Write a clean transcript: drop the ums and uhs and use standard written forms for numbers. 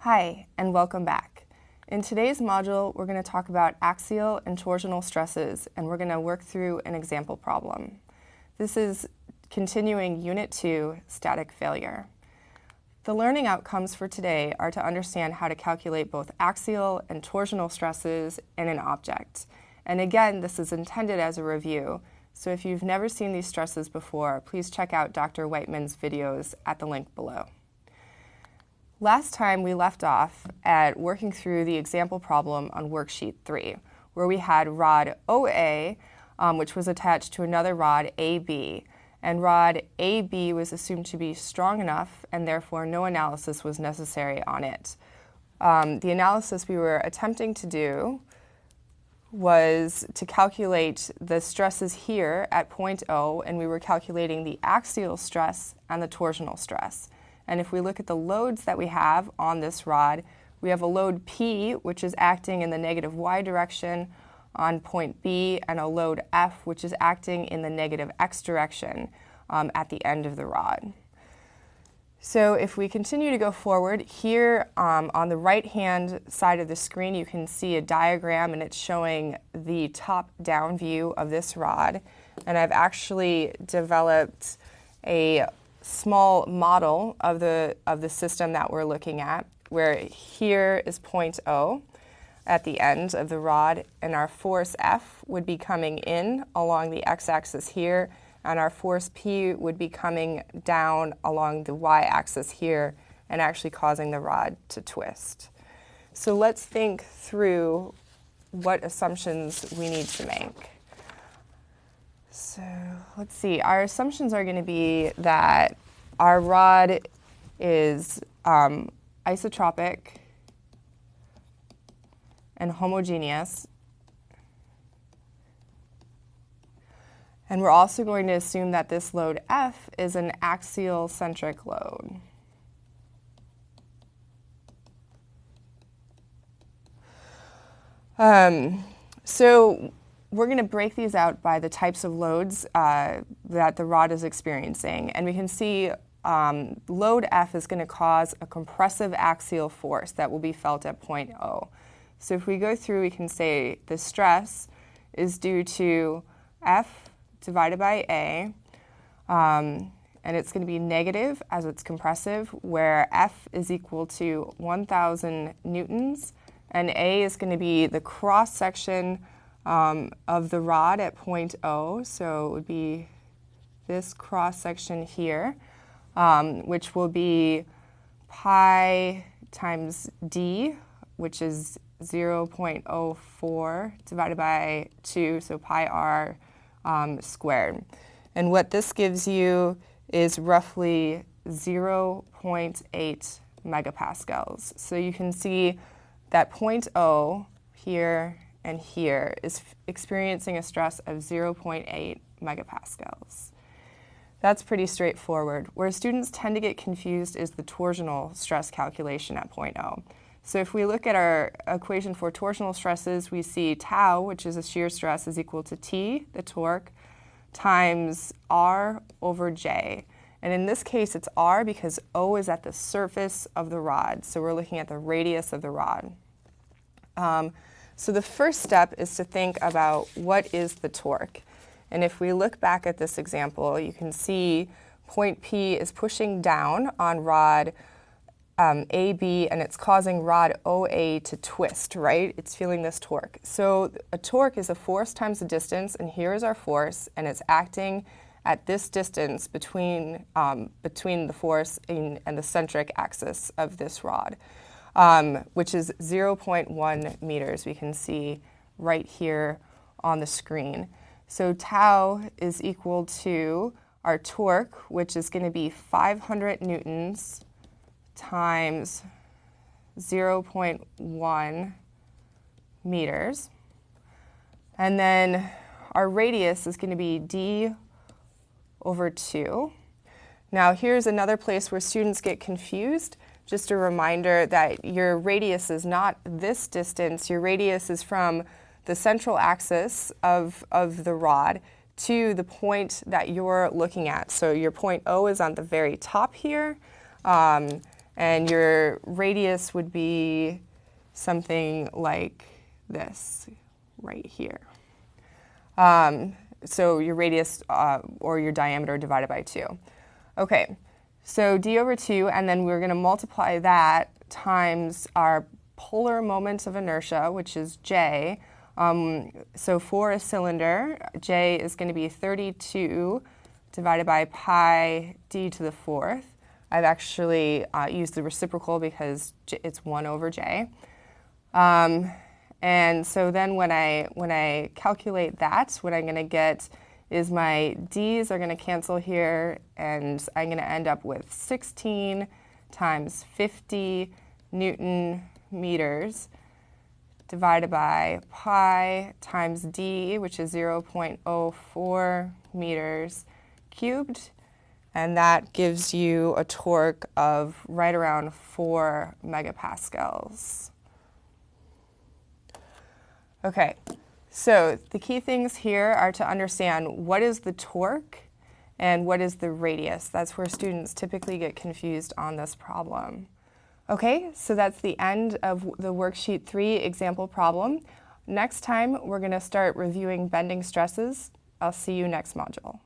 Hi, and welcome back. In today's module, we're going to talk about axial and torsional stresses, and we're going to work through an example problem. This is continuing Unit 2, Static Failure. The learning outcomes for today are to understand how to calculate both axial and torsional stresses in an object. And again, this is intended as a review, so if you've never seen these stresses before, please check out Dr. Whiteman's videos at the link below. Last time we left off at working through the example problem on worksheet 3, where we had rod OA, which was attached to another rod AB, and rod AB was assumed to be strong enough, and therefore no analysis was necessary on it. The analysis we were attempting to do was to calculate the stresses here at point O, and we were calculating the axial stress and the torsional stress. And if we look at the loads that we have on this rod, we have a load P, which is acting in the negative y direction on point B, and a load F, which is acting in the negative x direction at the end of the rod. So if we continue to go forward, here on the right-hand side of the screen, you can see a diagram, and it's showing the top-down view of this rod. And I've actually developed a small model of the system that we're looking at, where here is point O at the end of the rod, and our force F would be coming in along the x-axis here, and our force P would be coming down along the y-axis here and actually causing the rod to twist. So let's think through what assumptions we need to make. So let's see, our assumptions are going to be that our rod is isotropic and homogeneous. And we're also going to assume that this load F is an axial centric load. So we're going to break these out by the types of loads that the rod is experiencing. And we can see load F is going to cause a compressive axial force that will be felt at point O. So if we go through, we can say the stress is due to F divided by A, and it's going to be negative as it's compressive, where F is equal to 1,000 newtons, and A is going to be the cross-section of the rod at point O, so it would be this cross-section here, which will be pi times d, which is 0.04 divided by 2, so pi r squared. And what this gives you is roughly 0.8 megapascals. So you can see that point O here and here is experiencing a stress of 0.8 megapascals. That's pretty straightforward. Where students tend to get confused is the torsional stress calculation at point O. So if we look at our equation for torsional stresses, we see tau, which is a shear stress, is equal to T, the torque, times R over J. And in this case, it's R because O is at the surface of the rod. So we're looking at the radius of the rod. So the first step is to think about what is the torque. And if we look back at this example, you can see point P is pushing down on rod AB, and it's causing rod OA to twist, right? It's feeling this torque. So a torque is a force times the distance, and here is our force, and it's acting at this distance between the force and the centric axis of this rod, which is 0.1 meters. We can see right here on the screen. So tau is equal to our torque, which is going to be 500 newtons times 0.1 meters. And then our radius is going to be d over 2. Now here's another place where students get confused. Just a reminder that your radius is not this distance. Your radius is from the central axis of the rod to the point that you're looking at. So your point O is on the very top here, And your radius would be something like this right here. So your radius or your diameter divided by 2. Okay, so d over 2, and then we're going to multiply that times our polar moment of inertia, which is j. So for a cylinder, j is going to be 32 divided by pi d to the 4th. I've actually used the reciprocal because it's 1 over j. And so then when I calculate that, what I'm going to get is my d's are going to cancel here, and I'm going to end up with 16 times 50 Newton meters divided by pi times d, which is 0.04 meters cubed. And that gives you a torque of right around 4 megapascals. Okay, so the key things here are to understand what is the torque and what is the radius. That's where students typically get confused on this problem. Okay, so that's the end of the worksheet 3 example problem. Next time, we're going to start reviewing bending stresses. I'll see you next module.